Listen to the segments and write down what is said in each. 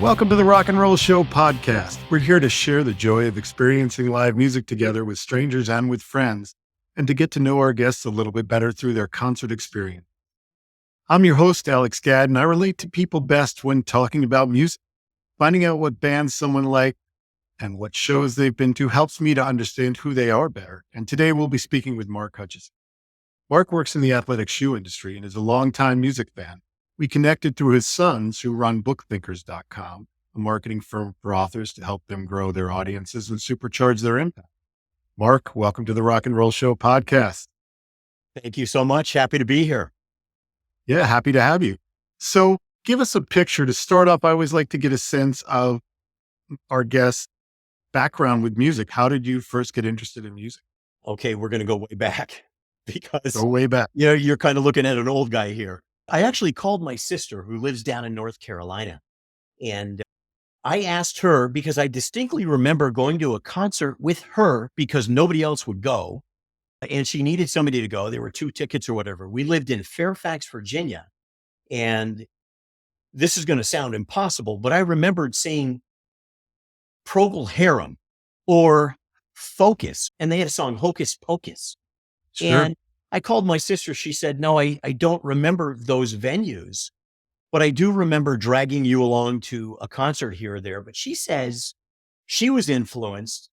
Welcome to the Rock and Roll Show podcast. We're here to share the joy of experiencing live music together with strangers and with friends, and to get to know our guests a little bit better through their concert experience. I'm your host, Alex Gadd, and I relate to people best when talking about music. Finding out what bands someone likes and what shows they've been to helps me to understand who they are better. And today we'll be speaking with Mark Hutchison. Mark works in the athletic shoe industry and is a longtime music fan. We connected through his sons who run bookthinkers.com, a marketing firm for authors to help them grow their audiences and supercharge their impact. Mark, welcome to the Rock and Roll Show podcast. Thank you so much. Happy to be here. Yeah, happy to have you. So give us a picture. To start off, I always like to get a sense of our guest's background with music. How did you first get interested in music? Okay, we're going to go way back because Go way back. You're kind of looking at an old guy here. I actually called my sister who lives down in North Carolina, and I asked her because I distinctly remember going to a concert with her because nobody else would go, and she needed somebody to go. There were 2 tickets or whatever. We lived in Fairfax, Virginia, and this is going to sound impossible, but I remembered seeing Procol Harum or Focus, and they had a song Hocus Pocus. Sure. And I called my sister. She said, no, I don't remember those venues, but I do remember dragging you along to a concert here or there. But she says she was influenced.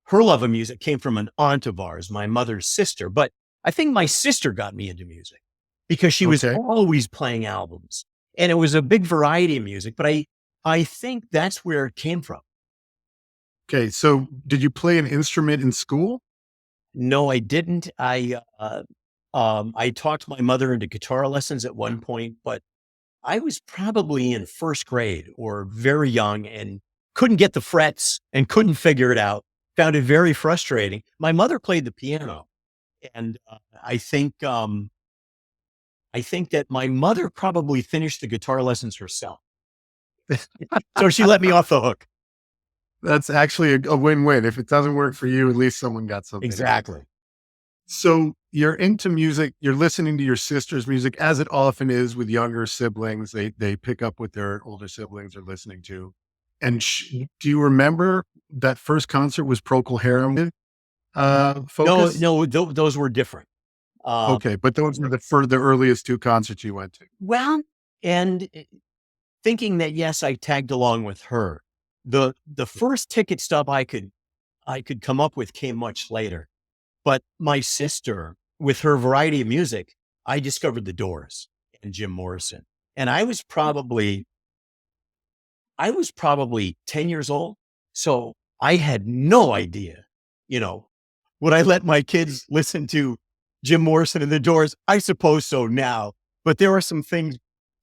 Her love of music came from an aunt of ours, my mother's sister. But I think my sister got me into music because she was always playing albums, and it was a big variety of music. But I think that's where it came from. Okay. So did you play an instrument in school? No, I didn't. I talked my mother into guitar lessons at one point, but I was probably in first grade or very young and couldn't get the frets and couldn't figure it out. Found it very frustrating. My mother played the piano, and I think that my mother probably finished the guitar lessons herself. So she let me off the hook. That's actually a win-win. If it doesn't work for you, at least someone got something. Exactly. So you're into music, you're listening to your sister's music, as it often is with younger siblings. They pick up what their older siblings are listening to. And do you remember that first concert was Procol Harum? Focus? No, those were different. Okay, but those were the earliest 2 concerts you went to. Well, and thinking that, yes, I tagged along with her. The first ticket stub I could come up with came much later. But my sister, with her variety of music, I discovered the Doors and Jim Morrison. And I was probably 10 years old. So I had no idea, would I let my kids listen to Jim Morrison and the Doors? I suppose so now. But there are some things,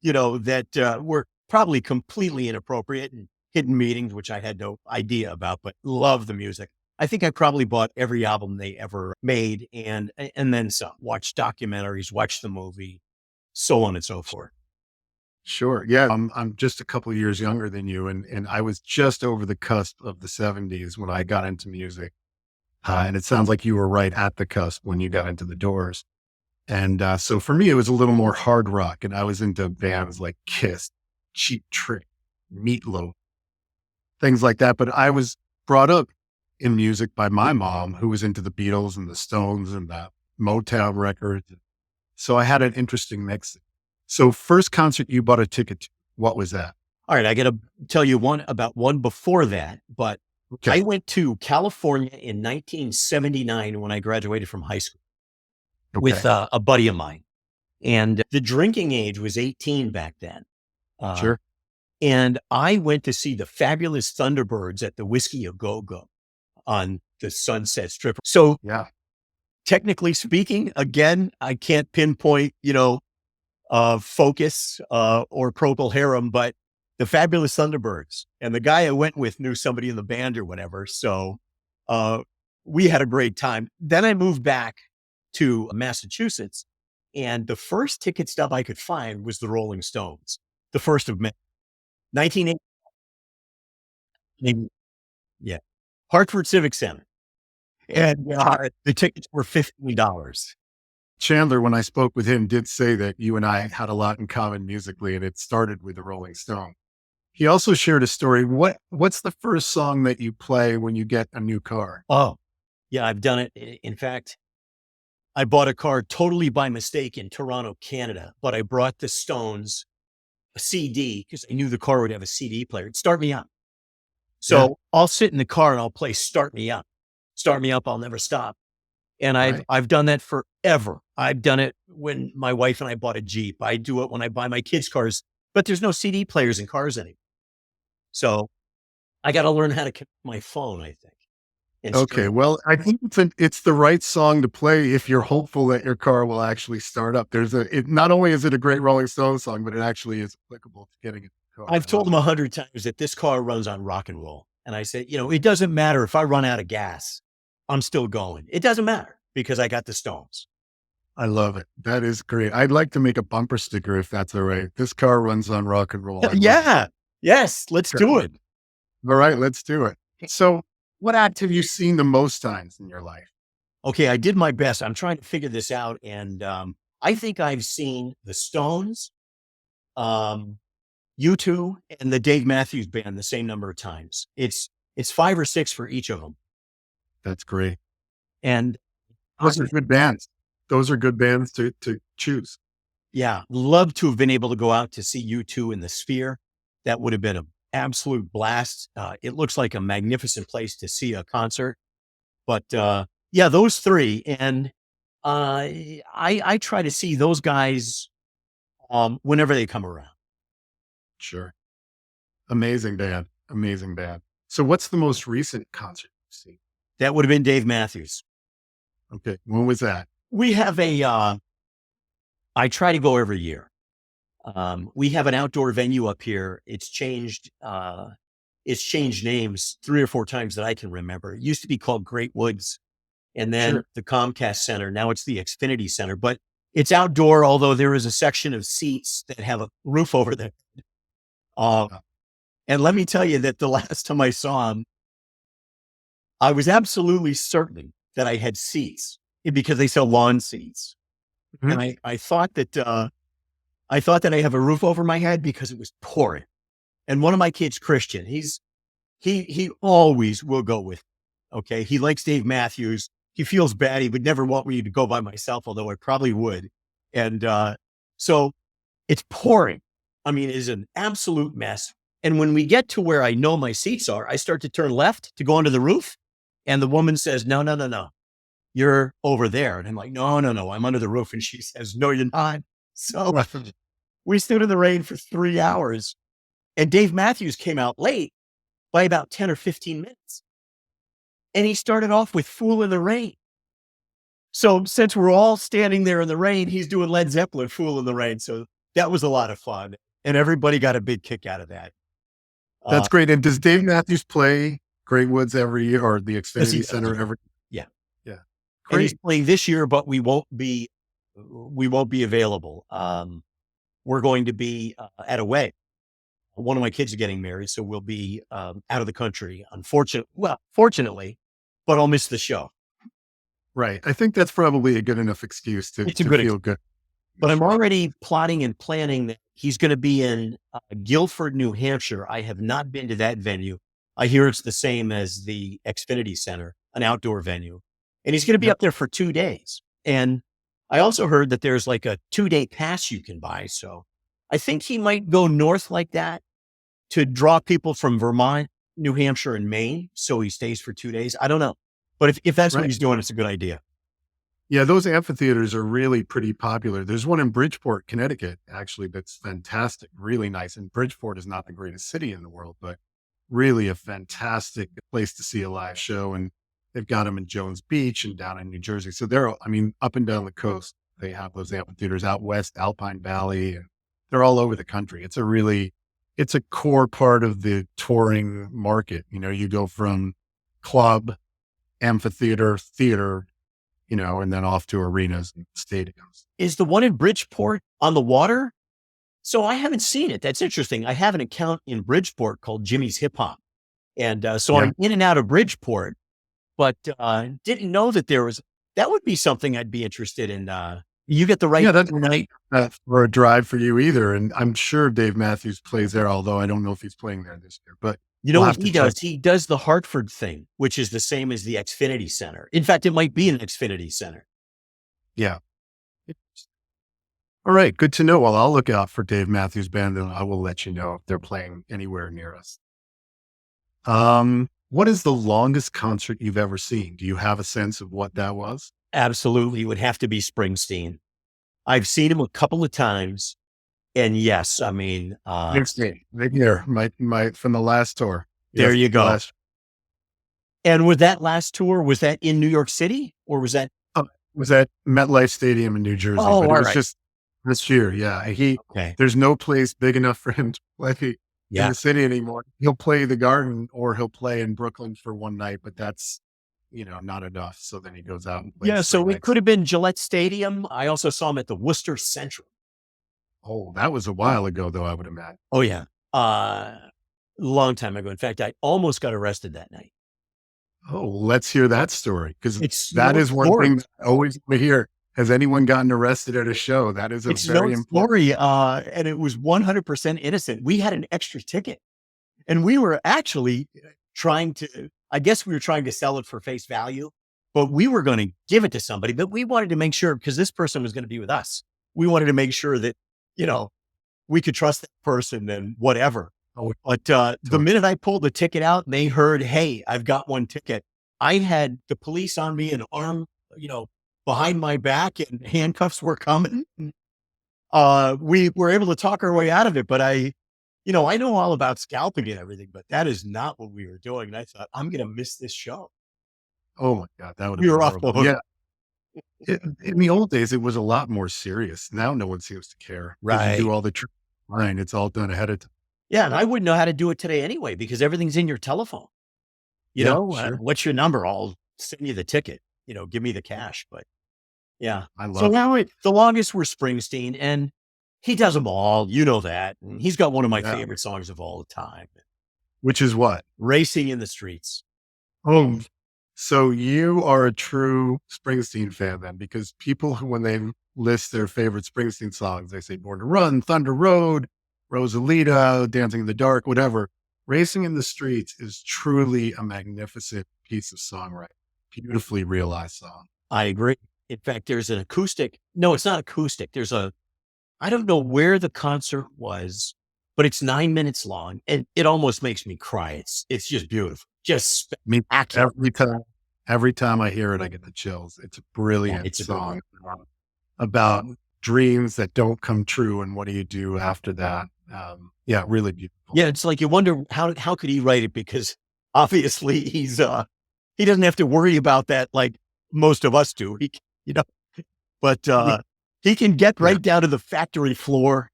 that were probably completely inappropriate and hidden meanings, which I had no idea about, but love the music. I think I probably bought every album they ever made and then some. Watched documentaries, watched the movie, so on and so forth. Sure. Yeah. I'm just a couple of years younger than you. And I was just over the cusp of the 70s when I got into music. And it sounds like you were right at the cusp when you got into the Doors. And so for me, it was a little more hard rock. And I was into bands like Kiss, Cheap Trick, Meatloaf, things like that. But I was brought up in music by my mom, who was into the Beatles and the Stones and the Motown records. So I had an interesting mix. So first concert you bought a ticket to, what was that? All right. I got to tell you one before that, but I went to California in 1979 when I graduated from high school with a buddy of mine. And the drinking age was 18 back then. Sure. And I went to see the Fabulous Thunderbirds at the Whiskey A Go Go on the Sunset Strip. So technically speaking, again, I can't pinpoint, Focus or Procol Harum, but the Fabulous Thunderbirds. And the guy I went with knew somebody in the band or whatever. So we had a great time. Then I moved back to Massachusetts, and the first ticket stub I could find was the Rolling Stones, the first of many. 1980. Yeah. Hartford Civic Center. And the tickets were $50. Chandler, when I spoke with him, did say that you and I had a lot in common musically, and it started with the Rolling Stones. He also shared a story. What's the first song that you play when you get a new car? Oh, yeah, I've done it. In fact, I bought a car totally by mistake in Toronto, Canada, but I brought the Stones a CD because I knew the car would have a CD player. It'd start me up. Yeah, So I'll sit in the car and I'll play Start Me Up. Start Me Up, I'll never stop. And I've right. I've done that forever. I've done it when my wife and I bought a Jeep. I do it when I buy my kids' cars, but there's no CD players in cars anymore. So I got to learn how to connect my phone, I think, and Okay, stream. well, I think it's the right song to play if you're hopeful that your car will actually start up. Not only is it a great Rolling Stones song, but it actually is applicable to getting a car. I've I told love them it. 100 times that this car runs on rock and roll. And I say, it doesn't matter if I run out of gas, I'm still going. It doesn't matter because I got the Stones. I love it. That is great. I'd like to make a bumper sticker if that's all right. This car runs on rock and roll. I love it. Yeah. Yes. Let's do it. All right, let's do it. So, what act have you seen the most times in your life? Okay. I did my best. I'm trying to figure this out. And I think I've seen the Stones, um, U2, and the Dave Matthews Band the same number of times. It's 5 or 6 for each of them. That's great. And I, Those are good bands. Those are good bands to choose. yeah, love to have been able to go out to see U2 in the Sphere. That would have been an absolute blast. It looks like a magnificent place to see a concert. But yeah, those three. And I try to see those guys whenever they come around. Sure. Amazing band. Amazing band. So, what's the most recent concert you've seen? That would have been Dave Matthews. Okay. When was that? We have I try to go every year. We have an outdoor venue up here. It's changed names 3 or 4 times that I can remember. It used to be called Great Woods, and then Sure. the Comcast Center. Now it's the Xfinity Center, but it's outdoor, although there is a section of seats that have a roof over them. Uh, Uh, and let me tell you that the last time I saw him, I was absolutely certain that I had seats because they sell lawn seats. mhm. And I thought that I have a roof over my head because it was pouring. And one of my kids, Christian, he always will go with me. Okay. He likes Dave Matthews. He feels bad. He would never want me to go by myself, although I probably would. And so it's pouring. I mean, it is an absolute mess. And when we get to where I know my seats are, I start to turn left to go onto the roof. And the woman says, no, no, no, no, you're over there. And I'm like, no, no, no, I'm under the roof. And she says, no, you're not. So we stood in the rain for 3 hours, and Dave Matthews came out late by about 10 or 15 minutes. And he started off with Fool in the Rain. So since we're all standing there in the rain, he's doing Led Zeppelin, Fool in the Rain. So that was a lot of fun. And everybody got a big kick out of that. That's Uh, great. And does Dave Matthews play Great Woods every year or the yes, he Xfinity does. Center every? Yeah. Yeah. And he's Great. playing this year, but we won't be available. We're going to be at a wedding. One of my kids is getting married, so we'll be out of the country. Fortunately, but I'll miss the show. Right. I think that's probably a good enough excuse It's a to good, feel good. but I'm Sure. already plotting and planning that he's going to be in Guilford, New Hampshire. I have not been to that venue. I hear it's the same as the Xfinity Center, an outdoor venue, and he's going to be Yep. up there for 2 days. And I also heard that there's like a 2-day pass you can buy. So I think he might go north like that to draw people from Vermont, New Hampshire, and Maine. So he stays for 2 days. I don't know. But if that's what Right. he's doing, it's a good idea. Yeah, those amphitheaters are really pretty popular. There's one in Bridgeport, Connecticut, actually, that's fantastic, really nice. And Bridgeport is not the greatest city in the world, but really a fantastic place to see a live show. And they've got them in Jones Beach and down in New Jersey. So I mean, up and down the coast, they have those amphitheaters out west, Alpine Valley, and they're all over the country. It's a core part of the touring market. You go from club, amphitheater, theater, and then off to arenas and stadiums. Is the one in Bridgeport on the water? So I haven't seen it. That's interesting. I have an account in Bridgeport called Jimmy's Hip Hop. And so Yeah. I'm in and out of Bridgeport, but didn't know that that would be something I'd be interested in, You get the right Yeah, that's night. not for a drive for you either. And I'm sure Dave Matthews plays there, although I don't know if he's playing there this year, but You know we'll what have to he check. does? He does the Hartford thing, which is the same as the Xfinity Center. In fact, it might be an Xfinity Center. Yeah. All right. Good to know. Well, I'll look out for Dave Matthews Band and I will let you know if they're playing anywhere near us. What is the longest concert you've ever seen? Do you have a sense of what that was? Absolutely. It would have to be Springsteen. I've seen him a couple of times. And yes, I mean, Springsteen. Right here, my from the last tour. there Yes, you the go. last. And with that last tour, was that in New York City or was that? Oh, was at MetLife Stadium in New Jersey, Oh, but it all was right. just this year. Yeah, Okay. there's no place big enough for him to play in Yeah. the city anymore. He'll play the Garden or he'll play in Brooklyn for one night, but that's not enough. So then he goes out and Yeah. plays three So it nights. could have been Gillette Stadium. I also saw him at the Worcester Central. Oh, that was a while ago, though. I would imagine. Oh, yeah. Long time ago. In fact, I almost got arrested that night. Oh, let's hear that story because It's that no is one story. thing that I always want to hear. Has anyone gotten arrested at a show? That is a It's no very important. story. And it was 100% innocent. We had an extra ticket and we were actually I guess we were trying to sell it for face value, but we were going to give it to somebody, but we wanted to make sure because this person was going to be with us. We wanted to make sure that, you know, we could trust that person and whatever. Oh, But the minute I pulled the ticket out and they heard, hey, I've got one ticket, I had the police on me and arm, behind my back and handcuffs were coming. We were able to talk our way out of it, but I know all about scalping and everything, but that is not what we were doing. And I thought, I'm going to miss this show. oh my God, that would have We been were off the horrible. hook. Yeah. In the old days, it was a lot more serious. Now, no one seems to care because you Right. do all the line. It's all done ahead of time. Yeah. And I wouldn't know how to do it today anyway, because everything's in your telephone. Yeah, sure. What's your number? I'll send you the ticket, give me the cash. But yeah. I So love it. now the longest were Springsteen and he does them all. You know that. And he's got one of my Yeah. favorite songs of all the time, Which is what? Racing in the Streets. Oh, so you are a true Springsteen fan then, because people, when they list their favorite Springsteen songs, they say Born to Run, Thunder Road, Rosalita, Dancing in the Dark, whatever. Racing in the Streets is truly a magnificent piece of songwriting. Beautifully realized song. I agree. In fact, there's an acoustic. No, it's not acoustic. I don't know where the concert was, but it's 9 minutes long and it almost makes me cry. It's just beautiful. Just Me, spectacular. every time I hear it, I get the chills. It's a brilliant it's a good song about dreams that don't come true and what do you do after that. Yeah, really beautiful. Yeah, it's like you wonder how could he write it because obviously he doesn't have to worry about that like most of us do. But he can get Yeah. right down to the factory floor,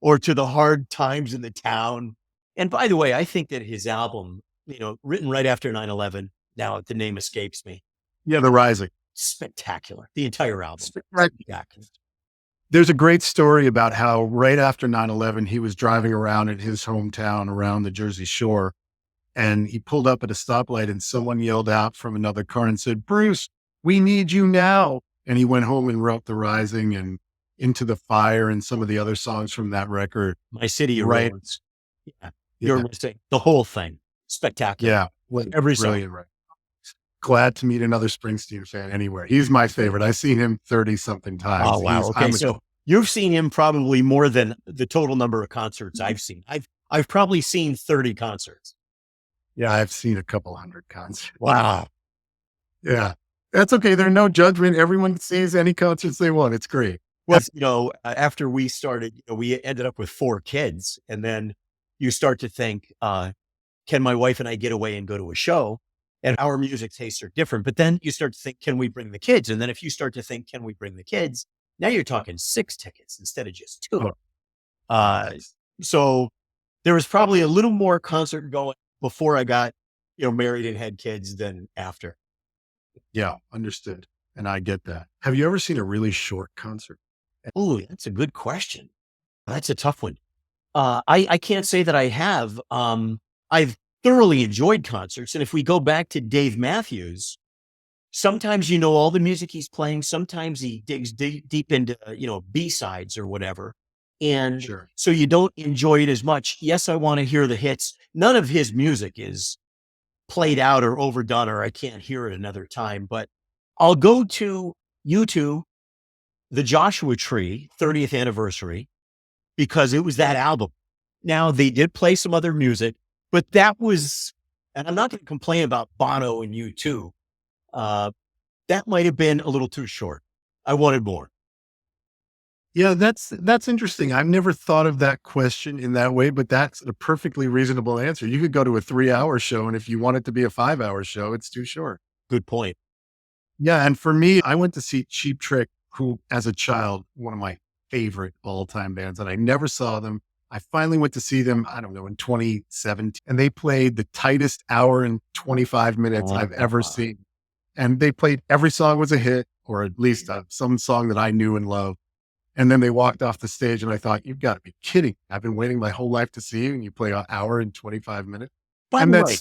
or to the hard times in the town. And by the way, I think that his album, written right after 9/11, now the name escapes me, Yeah, The Rising. spectacular. The entire album. Right. Spectacular. There's a great story about how right after 9/11, he was driving around in his hometown around the Jersey Shore, and he pulled up at a stoplight and someone yelled out from another car and said, "Bruce, we need you now." And he went home and wrote The Rising and Into the Fire and some of the other songs from that record. My City of Right. Ruins. Yeah. Yeah. You're missing the whole thing. Spectacular. Yeah. Every song. Brilliant. Right. Glad to meet another Springsteen fan anywhere. He's my favorite. I've seen him 30 something times. Oh, wow. Okay. So you've seen him probably more than the total number of concerts I've seen. I've probably seen 30 concerts. Yeah, I've seen a couple hundred concerts. Wow. Yeah. That's okay. There's no judgment. Everyone sees any concerts they want. It's great. Well, after we started, we ended up with 4 kids. And then you start to think, can my wife and I get away and go to a show? And our music tastes are different. But then you start to think, can we bring the kids? And then if you start to think, can we bring the kids? Now you're talking 6 tickets instead of just 2. So there was probably a little more concert going before I got, married and had kids than after. Yeah, understood. And I get that. Have you ever seen a really short concert? Oh, that's a good question. That's a tough one. I can't say that I have. I've thoroughly enjoyed concerts. And if we go back to Dave Matthews, Sometimes you know all the music he's playing. Sometimes he digs deep into, B-sides or whatever. And Sure. so you don't enjoy it as much. Yes, I want to hear the hits. None of his music is played out or overdone, or I can't hear it another time. But I'll go to YouTube, the Joshua Tree 30th anniversary, because it was that album. Now, they did play some other music, but that was, and I'm not going to complain about Bono and U2. That might have been a little too short. I wanted more. Yeah, that's interesting. I've never thought of that question in that way, but that's a perfectly reasonable answer. You could go to a 3-hour show, and if you want it to be a 5-hour show, it's too short. Good point. Yeah, and for me, I went to see Cheap Trick, who, as a child, one of my favorite all-time bands, and I never saw them. I finally went to see them, I don't know, in 2017, and they played the tightest hour and 25 minutes I've ever seen. And they played every song was a hit, or at least some song that I knew and loved. And then they walked off the stage, and I thought, you've got to be kidding. I've been waiting my whole life to see you, and you play an hour and 25 minutes. By And the that way,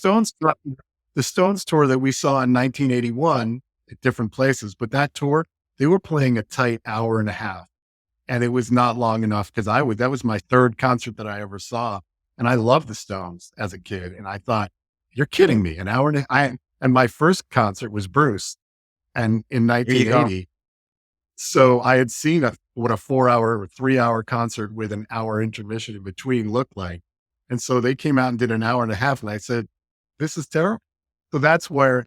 the Stones tour that we saw in 1981 at different places, but that tour, they were playing a tight hour and a half. And it was not long enough because that was my third concert that I ever saw. And I loved the Stones as a kid. And I thought, you're kidding me. An hour and my first concert was Bruce, and in there you go. 1980. So I had seen what a 4-hour or 3-hour concert with an hour intermission in between looked like. And so they came out and did an hour and a half. And I said, this is terrible. So that's where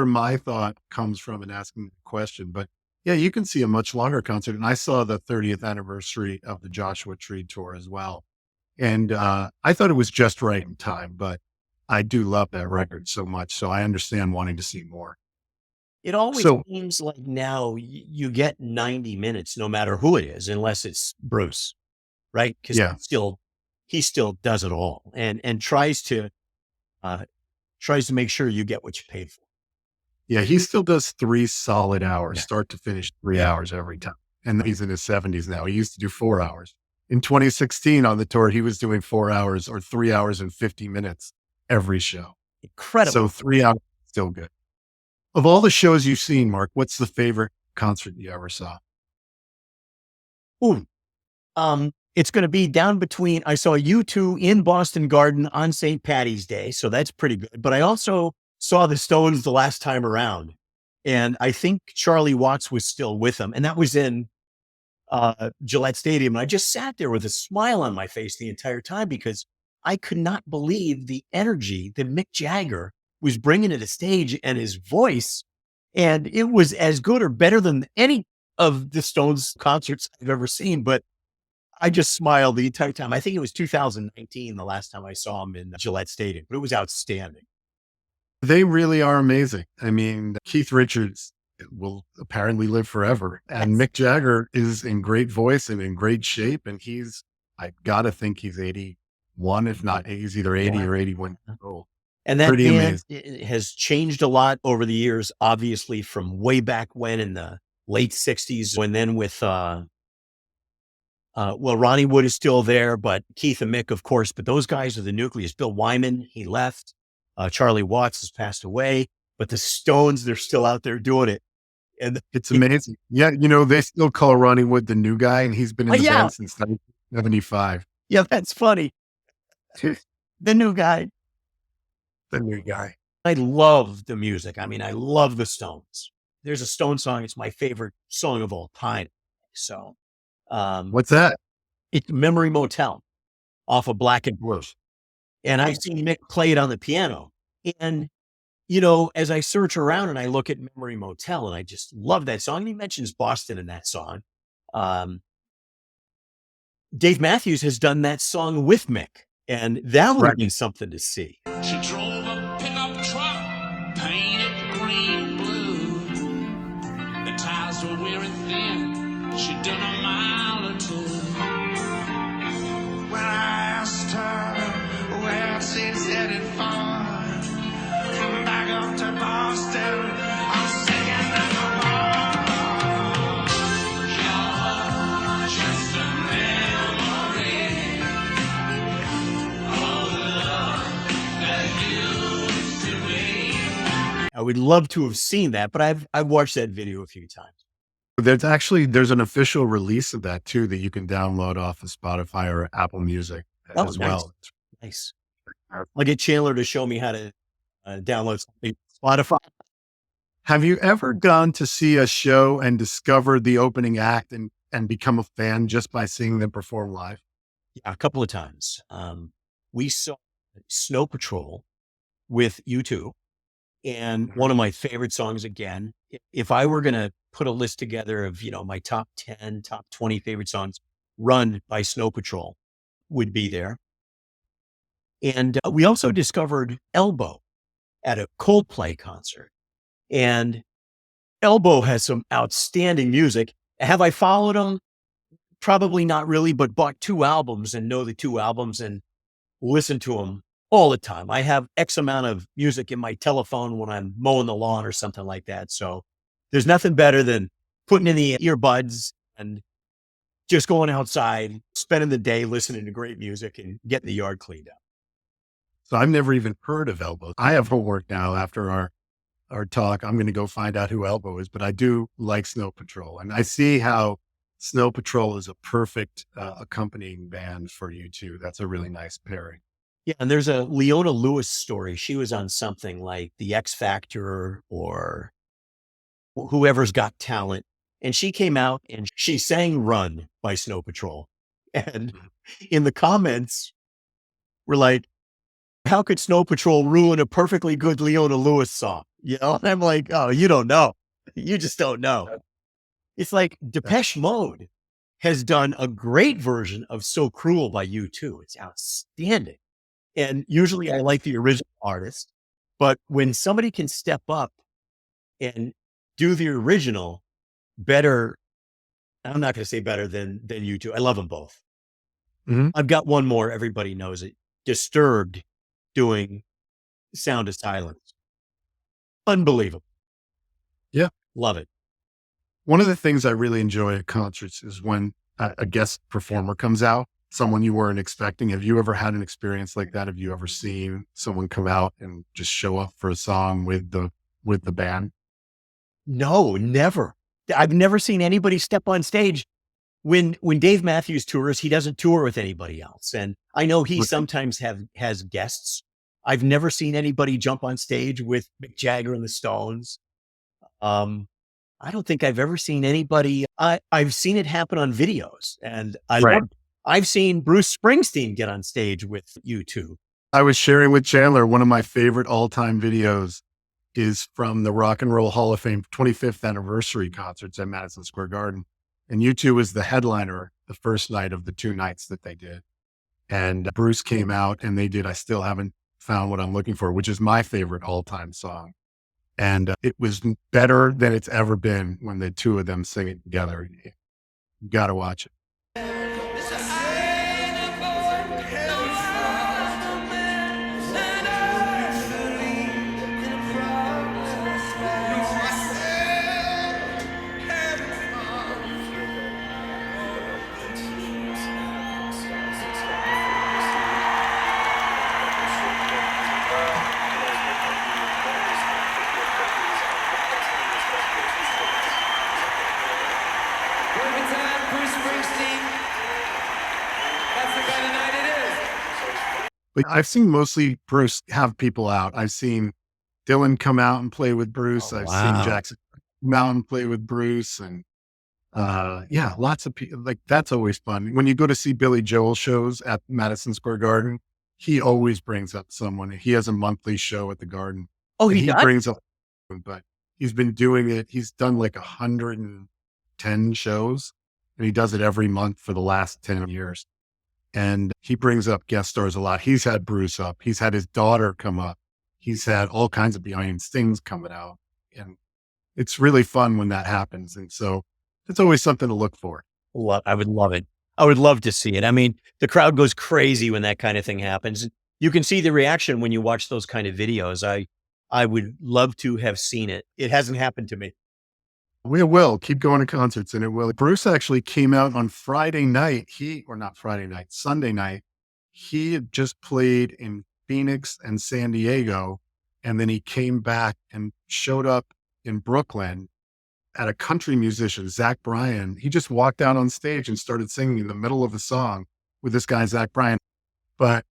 my thought comes from in asking the question. But yeah, you can see a much longer concert. And I saw the 30th anniversary of the Joshua Tree tour as well. And I thought it was just right in time, but I do love that record so much. So I understand wanting to see more. It always So seems like now you get 90 minutes, no matter who it is, unless it's Bruce, right? Because yeah, he still does it all and tries to make sure you get what you paid for. yeah, he still does 3 solid hours, Yeah. start to finish 3 hours every time. And he's in his 70s now. He used to do 4 hours. In 2016 on the tour, he was doing 4 hours or 3 hours and 50 minutes every show. Incredible. So 3 hours, still good. Of all the shows you've seen, Mark, what's the favorite concert you ever saw? Ooh, it's going to be down between. I saw U2 in Boston Garden on St. Patty's Day, so that's pretty good. But I also saw the Stones the last time around, and I think Charlie Watts was still with them, and that was in Gillette Stadium. And I just sat there with a smile on my face the entire time because I could not believe the energy that Mick Jagger was bringing to the stage and his voice. And it was as good or better than any of the Stones concerts I've ever seen. But I just smiled the entire time. I think it was 2019, the last time I saw him in Gillette Stadium, but it was outstanding. They really are amazing. I mean, Keith Richards will apparently live forever. And Mick Jagger is in great voice and in great shape. And I got to think he's 81, if not, he's either 80 or 81 years old. And that Pretty band amazing. has changed a lot over the years, obviously, from way back when in the late 60s, and then with, Ronnie Wood is still there, but Keith and Mick, of course, but those guys are the nucleus. Bill Wyman, he left. Charlie Watts has passed away, but the Stones, they're still out there doing it. And It's amazing. Yeah, they still call Ronnie Wood the new guy, and he's been in the band since 1975. Yeah, that's funny. The new guy. The new guy. I love the music. I mean, I love the Stones. There's a Stone song. It's my favorite song of all time. So, What's that? it's Memory Motel off of Black and Blue. And I've seen Mick play it on the piano. And, as I search around and I look at Memory Motel, and I just love that song. And he mentions Boston in that song. Dave Matthews has done that song with Mick. And that would have been something to see. She drove a pickup truck, painted green and blue. The tires were wearing thin. She'd done a mile or two. When I asked her where she's headed for, back up to Boston, I'm singing nevermore. You're just a memory. I would love to have seen that, but I've watched that video a few times. There's an official release of that too that you can download off of Spotify or Apple Music Oh, as nice. well. Nice. I'll get Chandler to show me how to download something on Spotify. Have you ever gone to see a show and discovered the opening act and become a fan just by seeing them perform live? Yeah, a couple of times. We saw Snow Patrol with U2, and one of my favorite songs again. If I were going to put a list together of, my top 10, top 20 favorite songs, Run by Snow Patrol would be there. And we also discovered Elbow at a Coldplay concert. And Elbow has some outstanding music. Have I followed them? Probably not really, but bought 2 albums and know the 2 albums and listen to them all the time. I have X amount of music in my telephone when I'm mowing the lawn or something like that. So there's nothing better than putting in the earbuds and just going outside, spending the day listening to great music and getting the yard cleaned up. So I've never even heard of Elbow. I have homework now after our talk. I'm going to go find out who Elbow is, but I do like Snow Patrol. And I see how Snow Patrol is a perfect accompanying band for you too. That's a really nice pairing. Yeah. And there's a Leona Lewis story. She was on something like The X Factor or Whoever's Got Talent. And she came out and she sang Run by Snow Patrol. And in the comments, we're like, how could Snow Patrol ruin a perfectly good Leona Lewis song? And I'm like, oh, you don't know. You just don't know. It's like Depeche Mode has done a great version of So Cruel by U2. It's outstanding. And usually I like the original artist, but when somebody can step up and do the original better, I'm not going to say better than U2. I love them both. Mm-hmm. I've got one more. Everybody knows it. Disturbed doing Sound of Silence. Unbelievable. Yeah. Love it. One of the things I really enjoy at concerts is when a guest performer comes out, someone you weren't expecting. Have you ever had an experience like that? Have you ever seen someone come out and just show up for a song with the band? No, never. I've never seen anybody step on stage. When Dave Matthews tours, he doesn't tour with anybody else. And I know he sometimes has guests. I've never seen anybody jump on stage with Mick Jagger and the Stones. I don't think I've ever seen anybody. I've seen it happen on videos, and I've seen Bruce Springsteen get on stage with U2. I was sharing with Chandler, one of my favorite all-time videos is from the Rock and Roll Hall of Fame 25th anniversary concerts at Madison Square Garden. And U2 was the headliner the first night of the 2 nights that they did. And Bruce came out and they did I Still Haven't Found What I'm Looking For, which is my favorite all-time song. And it was better than it's ever been when the 2 of them sing it together. You got to watch it. But I've seen mostly Bruce have people out. I've seen Dylan come out and play with Bruce. I've seen Jackson come out and play with Bruce. And lots of people. Like, that's always fun. When you go to see Billy Joel shows at Madison Square Garden, he always brings up someone. He has a monthly show at the Garden. Oh, he brings up, but he's been doing it. He's done like 110 shows, and he does it every month for the last 10 years. And he brings up guest stars a lot. He's had Bruce up. He's had his daughter come up. He's had all kinds of behind the scenes coming out. And it's really fun when that happens. And so it's always something to look for. I would love it. I would love to see it. I mean, the crowd goes crazy when that kind of thing happens. You can see the reaction when you watch those kind of videos. I would love to have seen it. It hasn't happened to me. We will keep going to concerts, and it will. Bruce actually came out on Sunday night. He had just played in Phoenix and San Diego, And then he came back and showed up in Brooklyn at a country musician, Zach Bryan. He just walked out on stage and started singing in the middle of the song with this guy, Zach Bryan. But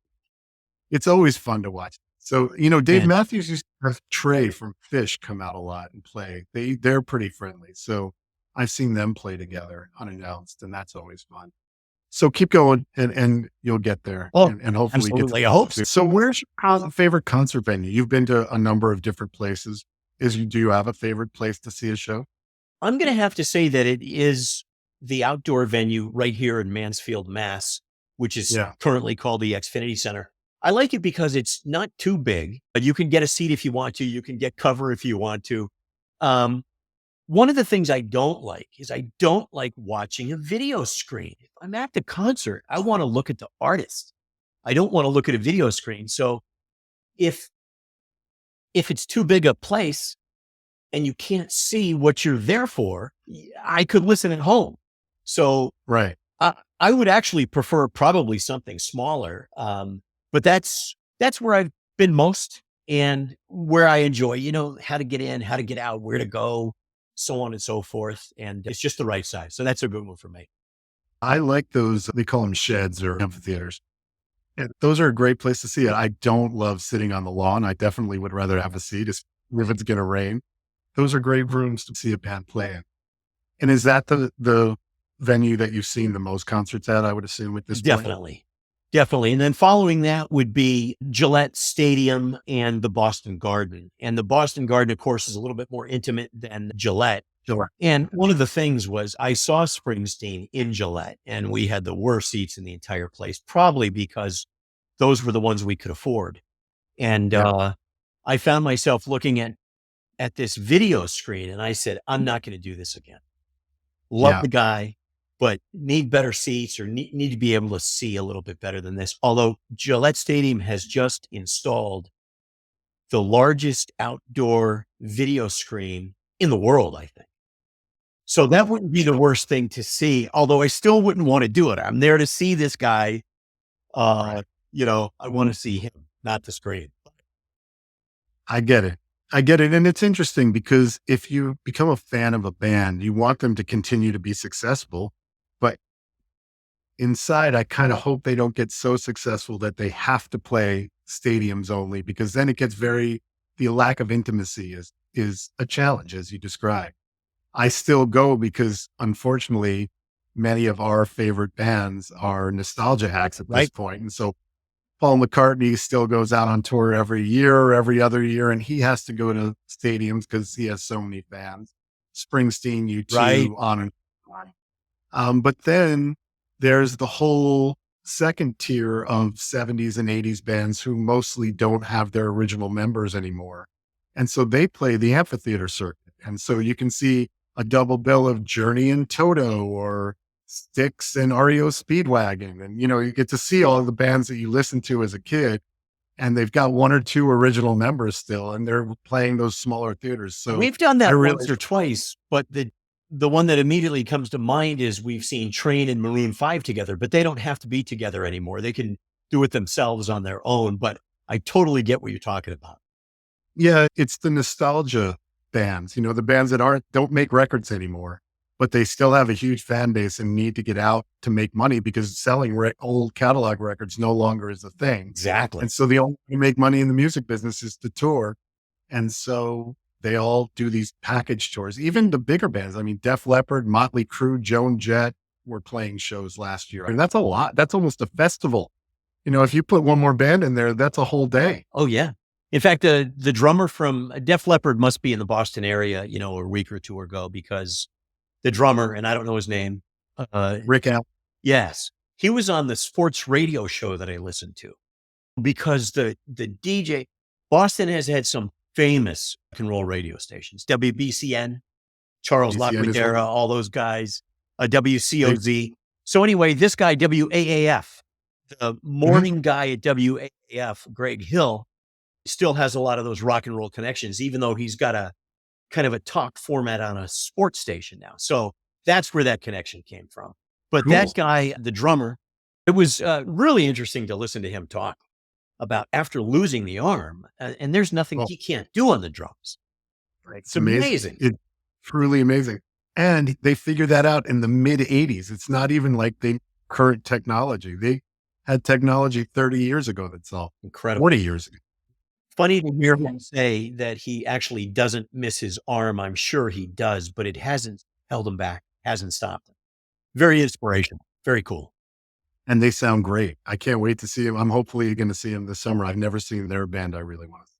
it's always fun to watch. So, Dave And Matthews used to have Trey from Fish come out a lot and play. They're pretty friendly. So I've seen them play together unannounced, and that's always fun. So keep going and you'll get there, oh, and hopefully get absolutely. I hope so. so. Where's your favorite concert venue? You've been to a number of different places. Do you have a favorite place to see a show? I'm going to have to say that it is the outdoor venue right here in Mansfield, Mass, which is Yeah. currently called the Xfinity Center. I like it because it's not too big, but you can get a seat if you want to. You can get cover if you want to. One of the things I don't like is I don't like watching a video screen. If I'm at the concert, I want to look at the artist. I don't want to look at a video screen. So if it's too big a place and you can't see what you're there for, I could listen at home. So Right. I would actually prefer probably something smaller. But that's where I've been most and where I enjoy, how to get in, how to get out, where to go, so on and so forth. And it's just the right size. So that's a good one for me. I like those. They call them sheds or amphitheaters. And those are a great place to see it. I don't love sitting on the lawn. I definitely would rather have a seat if it's going to rain. Those are great rooms to see a band play in. And is that the venue that you've seen the most concerts at, I would assume, at this point? Definitely. And then following that would be Gillette Stadium and the Boston Garden. And the Boston Garden, of course, is a little bit more intimate than Gillette. Sure. And one of the things was I saw Springsteen in Gillette and we had the worst seats in the entire place, probably because those were the ones we could afford. And I found myself looking at this video screen and I said, I'm not going to do this again. Love the guy, but need better seats or need to be able to see a little bit better than this. Although Gillette Stadium has just installed the largest outdoor video screen in the world, I think. So that wouldn't be the worst thing to see, although I still wouldn't want to do it. I'm there to see this guy. I want to see him, not the screen. I get it. And it's interesting because if you become a fan of a band, you want them to continue to be successful. But inside, I kind of hope they don't get so successful that they have to play stadiums only, because then it gets the lack of intimacy is a challenge, as you described. I still go because, unfortunately, many of our favorite bands are nostalgia acts at this point. And so Paul McCartney still goes out on tour every year or every other year, and he has to go to stadiums because he has so many fans. Springsteen, U2, on and on. But then there's the whole second tier of 70s and 80s bands who mostly don't have their original members anymore. And so they play the amphitheater circuit. And so you can see a double bill of Journey and Toto, or Styx and REO Speedwagon. And, you get to see all of the bands that you listened to as a kid, and they've got one or two original members still, and they're playing those smaller theaters. So we've done that once or twice, but the one that immediately comes to mind is we've seen Train and Maroon 5 together, but they don't have to be together anymore. They can do it themselves on their own, but I totally get what you're talking about. Yeah, it's the nostalgia bands, the bands that don't make records anymore, but they still have a huge fan base and need to get out to make money because selling old catalog records no longer is a thing. Exactly. And so the only way to make money in the music business is to tour. And so they all do these package tours, even the bigger bands. I mean, Def Leppard, Motley Crue, Joan Jett were playing shows last year. And that's a lot. That's almost a festival. If you put one more band in there, that's a whole day. Oh, yeah. In fact, the drummer from Def Leppard must be in the Boston area, a week or two ago, because the drummer, and I don't know his name, Rick Allen. Yes. He was on the sports radio show that I listened to, because the DJ, Boston has had some famous rock and roll radio stations, WBCN, Charles LaGuardia, all those guys, WCOZ. So anyway, this guy, WAAF, the morning guy at WAAF, Greg Hill, still has a lot of those rock and roll connections, even though he's got a kind of a talk format on a sports station now. So that's where that connection came from. But that guy, the drummer, it was really interesting to listen to him talk. about after losing the arm, and there's nothing Oh, he can't do on the drums. It's amazing. It's truly amazing. And they figured that out in the mid 80s. It's not even like they current technology. They had technology 30 years ago that's all Incredible. 40 years ago. Funny to hear him say that he actually doesn't miss his arm. I'm sure he does, but it hasn't held him back, hasn't stopped him. Very inspirational. Very cool. And they sound great. I can't wait to see them. I'm hopefully going to see them this summer. I've never seen their band. I really want to.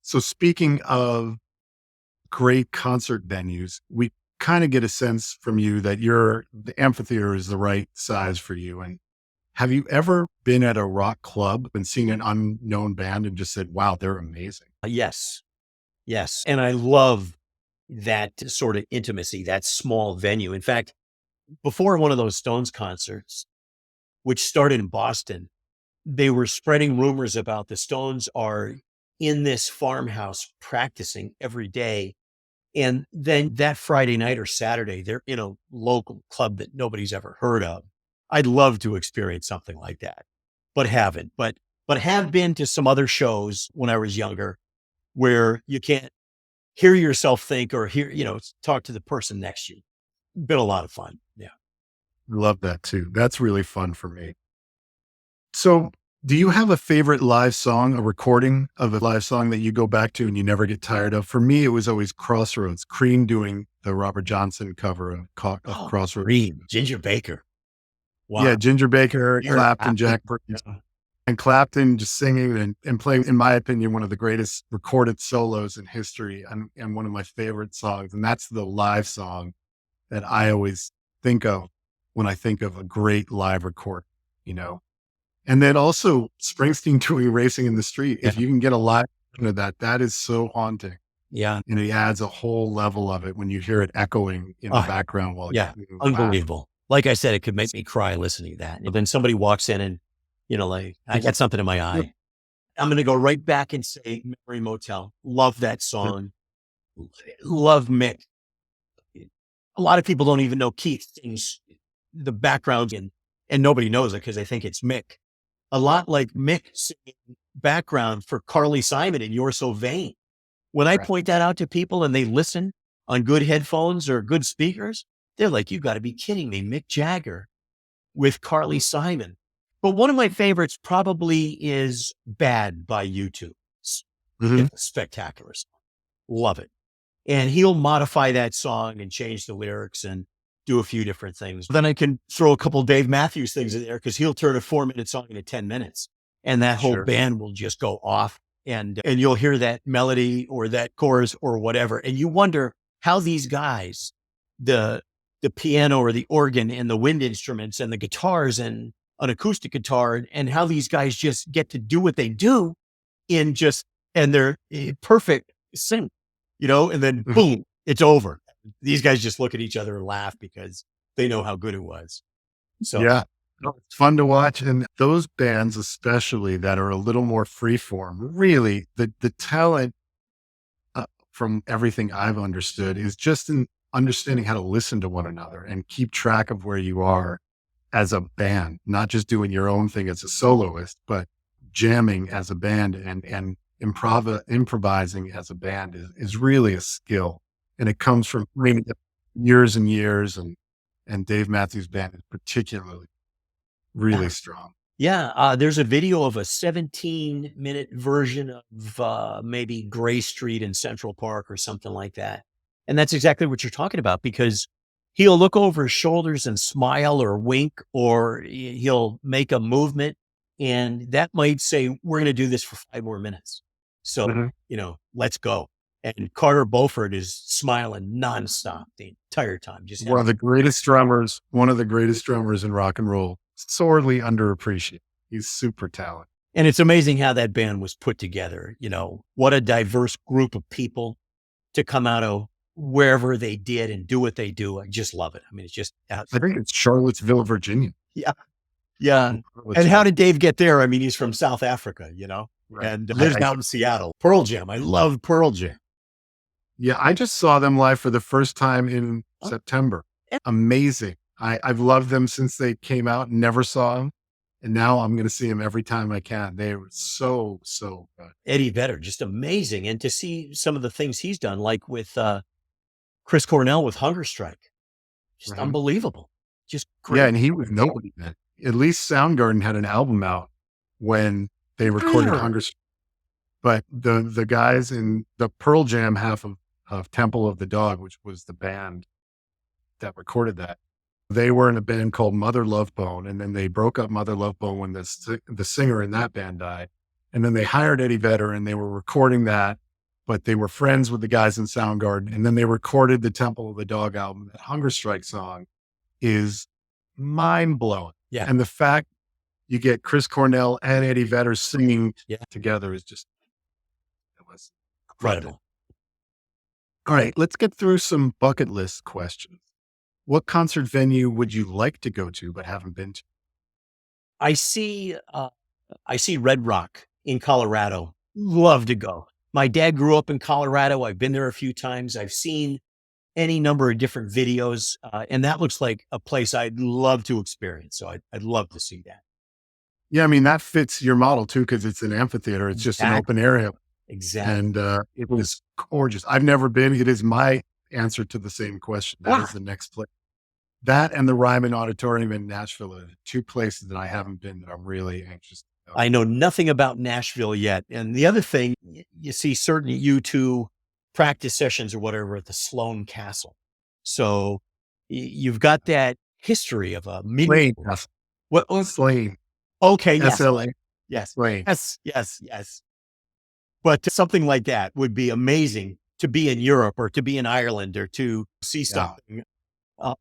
So speaking of great concert venues, we kind of get a sense from you that the amphitheater is the right size for you. And have you ever been at a rock club and seen an unknown band and just said, wow, they're amazing? Yes. Yes. And I love that sort of intimacy, that small venue. In fact, before one of those Stones concerts, which started in Boston, they were spreading rumors about the Stones are in this farmhouse practicing every day. And then that Friday night or Saturday, they're in a local club that nobody's ever heard of. I'd love to experience something like that, but haven't. But have been to some other shows when I was younger where you can't hear yourself think or talk to the person next to you. Been a lot of fun. Yeah. Love that too. That's really fun for me. So do you have a favorite live song, a recording of a live song that you go back to and you never get tired of? For me, it was always Crossroads, Cream doing the Robert Johnson cover of Crossroads. Cream, Ginger Baker. Wow. Yeah, Ginger Baker, Clapton, Jack Bruce, Yeah. and Clapton just singing and playing, in my opinion, one of the greatest recorded solos in history and one of my favorite songs. And that's the live song that I always think of when I think of a great live record, And then also Springsteen doing Racing in the Street. If you can get a live version of that, that is so haunting. Yeah. And it adds a whole level of it when you hear it echoing in the background while Unbelievable. Like I said, it could make me cry listening to that. And then somebody walks in and, I got something in my eye. I'm going to go right back and say Memory Motel. Love that song. Love Mick. A lot of people don't even know Keith sings the background and nobody knows it because they think it's Mick. A lot like Mick singing background for Carly Simon in You're So Vain. When I point that out to people and they listen on good headphones or good speakers, they're like, you got to be kidding me. Mick Jagger with Carly Simon. But one of my favorites probably is Bad by U2. It's a spectacular song. Love it. And he'll modify that song and change the lyrics and do a few different things. Then I can throw a couple of Dave Matthews things in there because he'll turn a 4-minute song into 10 minutes. And that whole band will just go off and you'll hear that melody or that chorus or whatever. And you wonder how these guys, the piano or the organ and the wind instruments and the guitars and an acoustic guitar and how these guys just get to do what they do and they're perfect sync, and then boom, it's over. These guys just look at each other and laugh because they know how good it was. So yeah, it's fun to watch. And those bands, especially that are a little more freeform, really the talent from everything I've understood is just in understanding how to listen to one another and keep track of where you are as a band, not just doing your own thing as a soloist, but jamming as a band and improvising as a band is really a skill. And it comes from years and years. And Dave Matthews Band is particularly really strong. Yeah. There's a video of a 17-minute version of maybe Gray Street in Central Park or something like that. And that's exactly what you're talking about because he'll look over his shoulders and smile or wink, or he'll make a movement and that might say, we're going to do this for 5 more minutes. So, let's go. And Carter Beauford is smiling nonstop the entire time. Just one of the greatest drummers in rock and roll, sorely underappreciated. He's super talented. And it's amazing how that band was put together. What a diverse group of people to come out of wherever they did and do what they do. I just love it. I mean, it's just, I think it's Charlottesville, Virginia. Yeah. Yeah. And how did Dave get there? I mean, he's from South Africa, and lives out in Seattle. Pearl Jam. I love Pearl Jam. Yeah. I just saw them live for the first time in September. Amazing. I've loved them since they came out, never saw them. And now I'm going to see them every time I can. They were so, so good. Eddie Vedder, just amazing. And to see some of the things he's done, like with Chris Cornell with Hunger Strike, just Right. unbelievable. Just great. Yeah, and he was nobody then. At least Soundgarden had an album out when they recorded Yeah. Hunger Strike. But the guys in the Pearl Jam half of Temple of the Dog, which was the band that recorded that, they were in a band called Mother Love Bone, and then they broke up Mother Love Bone when the singer in that band died. And then they hired Eddie Vedder, and they were recording that, but they were friends with the guys in Soundgarden. And then they recorded the Temple of the Dog album. That Hunger Strike song is mind blowing. Yeah. And the fact you get Chris Cornell and Eddie Vedder singing together is just, it was Incredible. All right, let's get through some bucket list questions. What concert venue would you like to go to but haven't been to? I see Red Rock in Colorado. Love to go. My dad grew up in Colorado. I've been there a few times. I've seen any number of different videos, and that looks like a place I'd love to experience. So I'd love to see that. Yeah, I mean, that fits your model too, because it's an amphitheater. It's just an open area. Exactly. And it was gorgeous. I've never been. It is my answer to the same question. That is the next place. That and the Ryman Auditorium in Nashville are two places that I haven't been that I'm really anxious to go. I know nothing about Nashville yet. And the other thing, you see certain U2 practice sessions or whatever at the Sloan Castle. So you've got that history of a Slane. What? Slane. Okay. Yes. SLA. Yes. Slane. Yes. But something like that would be amazing to be in Europe or to be in Ireland or to see something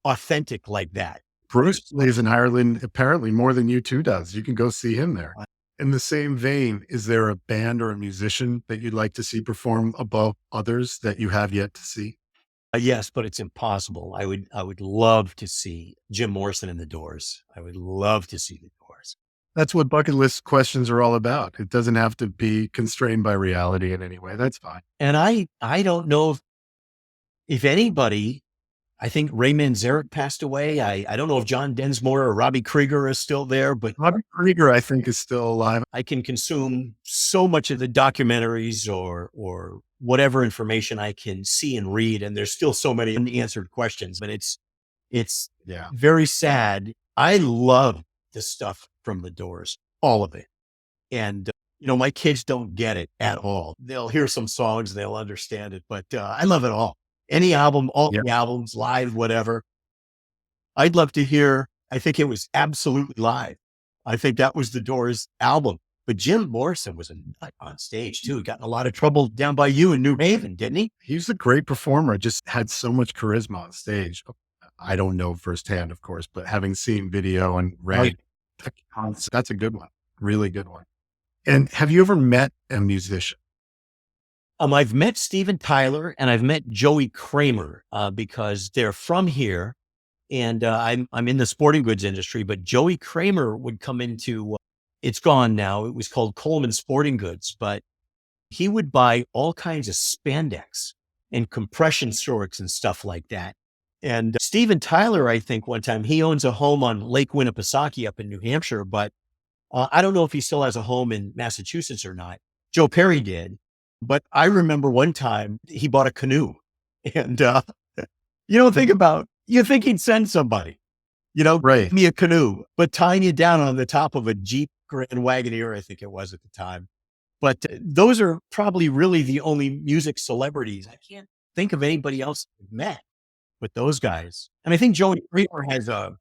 authentic like that. Bruce lives in Ireland apparently more than U2 does. You can go see him there. In the same vein, is there a band or a musician that you'd like to see perform above others that you have yet to see? Yes, but it's impossible. I would love to see Jim Morrison and the Doors. I would love to see the Doors. That's what bucket list questions are all about. It doesn't have to be constrained by reality in any way. That's fine. And I don't know if anybody, I think Ray Manzarek passed away. I don't know if John Densmore or Robbie Krieger is still there, but Robbie Krieger, I think, is still alive. I can consume so much of the documentaries or whatever information I can see and read. And there's still so many unanswered questions, but it's very sad. I love the stuff from the Doors, all of it. And, my kids don't get it at all. They'll hear some songs and they'll understand it, but I love it all. Any album, all the albums, live, whatever. I'd love to hear, I think it was Absolutely Live. I think that was the Doors album. But Jim Morrison was a nut on stage too. He got in a lot of trouble down by you in New Haven, didn't he? He was a great performer, just had so much charisma on stage. I don't know firsthand, of course, but having seen video and read, that's a good one. Really good one. And have you ever met a musician? I've met Steven Tyler and I've met Joey Kramer because they're from here, and I'm in the sporting goods industry. But Joey Kramer would come into, it's gone now. It was called Coleman Sporting Goods, but he would buy all kinds of spandex and compression shorts and stuff like that. And Steven Tyler, I think one time, he owns a home on Lake Winnipesaukee up in New Hampshire, but I don't know if he still has a home in Massachusetts or not. Joe Perry did. But I remember one time he bought a canoe, and think about, you think he'd send somebody, Right. give me a canoe, but tying you down on the top of a Jeep Grand Wagoneer, I think it was at the time. But those are probably really the only music celebrities. I can't think of anybody else I've met with those guys. And I think Joey Kramer has a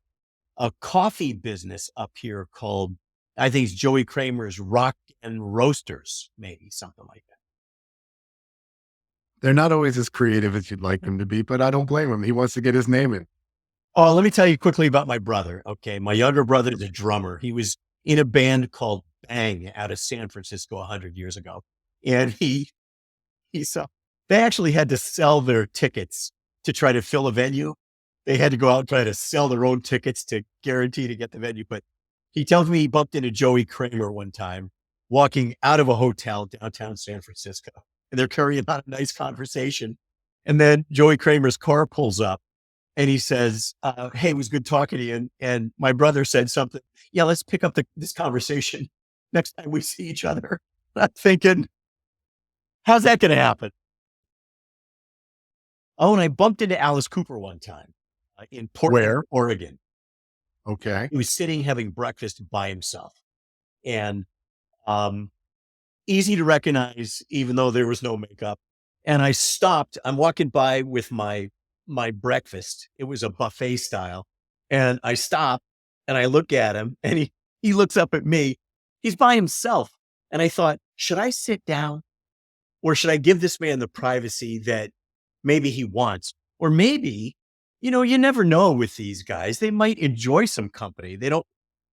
coffee business up here called, I think it's Joey Kramer's Rock and Roasters, maybe something like that. They're not always as creative as you'd like them to be, but I don't blame him. He wants to get his name in. Oh, let me tell you quickly about my brother. Okay. My younger brother is a drummer. He was in a band called Bang out of San Francisco 100 years ago. And he saw, they actually had to sell their tickets to try to fill a venue. They had to go out and try to sell their own tickets to guarantee to get the venue. But he tells me he bumped into Joey Kramer one time walking out of a hotel downtown San Francisco. And they're carrying on a nice conversation. And then Joey Kramer's car pulls up And he says, hey, it was good talking to you. And my brother said something. Yeah, let's pick up this conversation next time we see each other. I'm thinking, how's that going to happen? Oh, and I bumped into Alice Cooper one time in Portland, Where? Oregon. Okay. He was sitting having breakfast by himself, and easy to recognize, even though there was no makeup. And I stopped. I'm walking by with my breakfast. It was a buffet style, and I stop and I look at him, and he looks up at me. He's by himself, and I thought, should I sit down, or should I give this man the privacy that maybe he wants, or maybe, you never know with these guys. They might enjoy some company. They don't.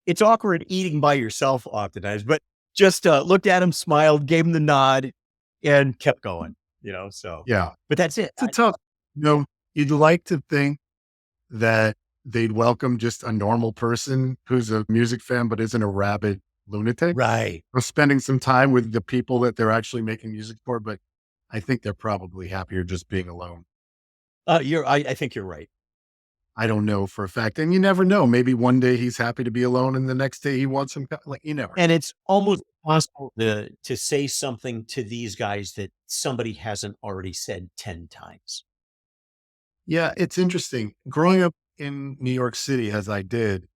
It's awkward eating by yourself oftentimes, but just looked at him, smiled, gave him the nod, and kept going, so. Yeah. But that's it. It's a tough, you'd like to think that they'd welcome just a normal person who's a music fan, but isn't a rabid lunatic. Right. Or spending some time with the people that they're actually making music for. But I think they're probably happier just being alone. I think you're right. I don't know for a fact. And you never know. Maybe one day he's happy to be alone and the next day he wants some, you never. And it's almost possible to say something to these guys that somebody hasn't already said 10 times. Yeah, it's interesting. Growing up in New York City, as I did,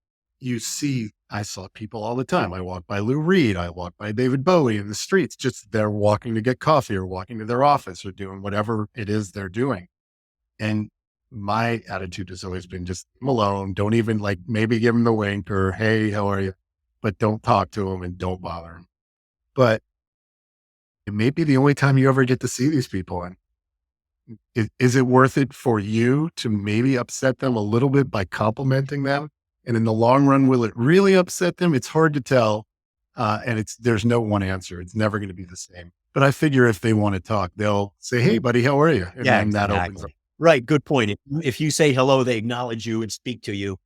I saw people all the time. I walked by Lou Reed. I walked by David Bowie in the streets, just they're walking to get coffee or walking to their office or doing whatever it is they're doing. And my attitude has always been just leave 'em alone. Don't even maybe give them the wink or, hey, how are you? But don't talk to them and don't bother them. But it may be the only time you ever get to see these people. And is it worth it for you to maybe upset them a little bit by complimenting them? And in the long run, will it really upset them? It's hard to tell. And there's no one answer. It's never going to be the same. But I figure if they want to talk, they'll say, hey, buddy, how are you? And then that opens up. Right. Good point. If you say hello, they acknowledge you and speak to you,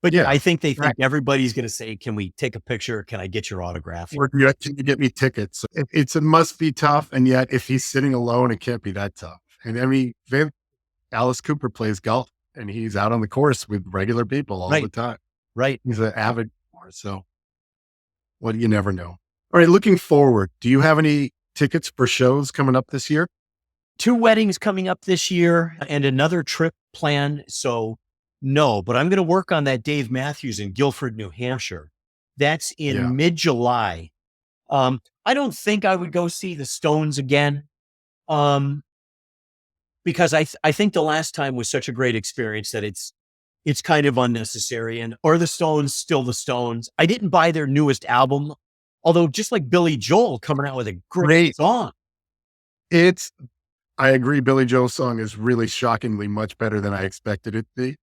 But yeah, I think they think everybody's going to say, can we take a picture? Can I get your autograph? Or can you get me tickets? It must be tough. And yet if he's sitting alone, it can't be that tough. And I mean, Alice Cooper plays golf and he's out on the course with regular people all the time. Right. He's an avid golfer. So you never know. All right. Looking forward, do you have any tickets for shows coming up this year? 2 weddings coming up this year and another trip planned. So no, but I'm going to work on that Dave Matthews in Guilford, New Hampshire. That's in mid-July. I don't think I would go see the Stones again. Because I think the last time was such a great experience that it's kind of unnecessary. Or the Stones, still the Stones. I didn't buy their newest album, although just like Billy Joel coming out with a great song. I agree. Billy Joel's song is really shockingly much better than I expected it to be.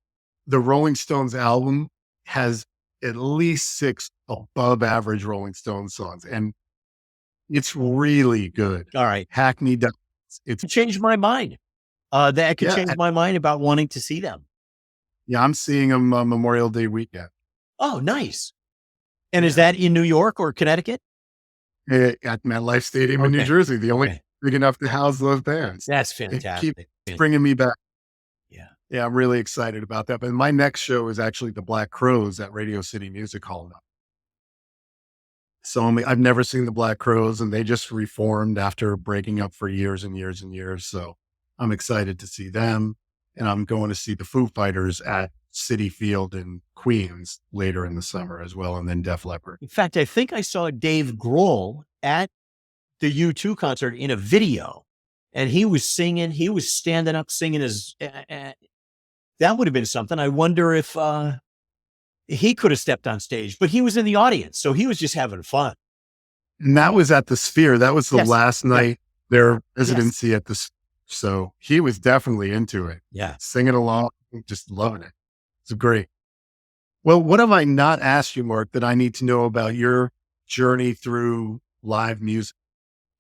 The Rolling Stones album has at least 6 above average Rolling Stones songs, and it's really good. All right. Hackney does. It changed my mind. That could change my mind about wanting to see them. Yeah, I'm seeing them Memorial Day weekend. Oh, nice. And is that in New York or Connecticut? At MetLife Stadium in New Jersey, the only big enough to house those bands. That's fantastic. It keeps bringing me back. Yeah. Yeah, I'm really excited about that. But my next show is actually the Black Crowes at Radio City Music Hall now. So I've never seen the Black Crowes, and they just reformed after breaking up for years and years and years. So I'm excited to see them. And I'm going to see the Foo Fighters at Citi Field in Queens later in the summer as well. And then Def Leppard. In fact, I think I saw Dave Grohl at the U2 concert in a video, and he was singing, he was standing up singing that would have been something. I wonder if he could have stepped on stage, but he was in the audience. So he was just having fun. And that was at the Sphere. That was the last night, their residency at the Sphere. So he was definitely into it. Yeah. Singing along, just loving it. It's great. Well, what have I not asked you, Mark, that I need to know about your journey through live music?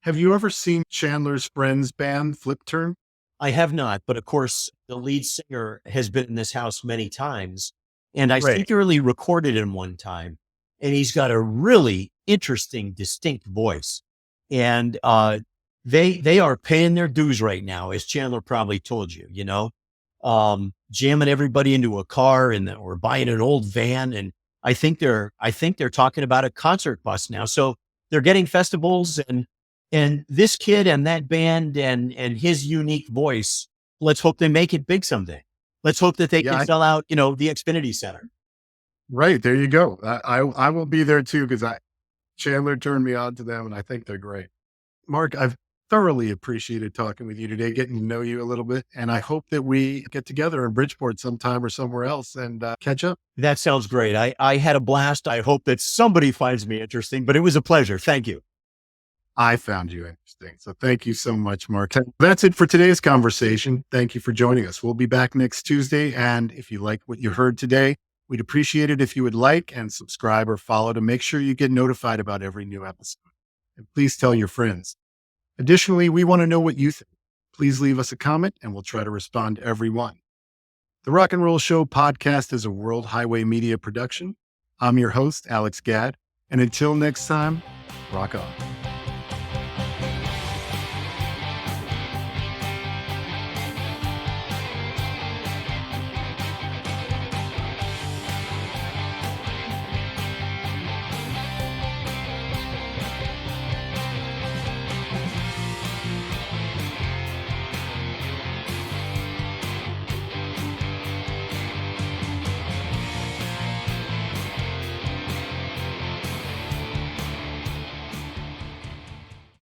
Have you ever seen Chandler's Friends band, Flip Turn? I have not, but of course, the lead singer has been in this house many times, and I secretly recorded him one time, and he's got a really interesting, distinct voice. And they are paying their dues right now, as Chandler probably told you, jamming everybody into a car or buying an old van. And I think they're talking about a concert bus now. So they're getting festivals, and this kid and that band and his unique voice. Let's hope they make it big someday. Let's hope that they can sell out, the Xfinity Center. Right. There you go. I will be there too, because Chandler turned me on to them and I think they're great. Mark, I've thoroughly appreciated talking with you today, getting to know you a little bit. And I hope that we get together in Bridgeport sometime or somewhere else and catch up. That sounds great. I had a blast. I hope that somebody finds me interesting, but it was a pleasure. Thank you. I found you interesting. So thank you so much, Mark. That's it for today's conversation. Thank you for joining us. We'll be back next Tuesday. And if you like what you heard today, we'd appreciate it if you would like and subscribe or follow to make sure you get notified about every new episode. And please tell your friends. Additionally, we want to know what you think. Please leave us a comment and we'll try to respond to every one. The Rock and Roll Show podcast is a World Highway Media production. I'm your host, Alex Gadd. And until next time, rock on.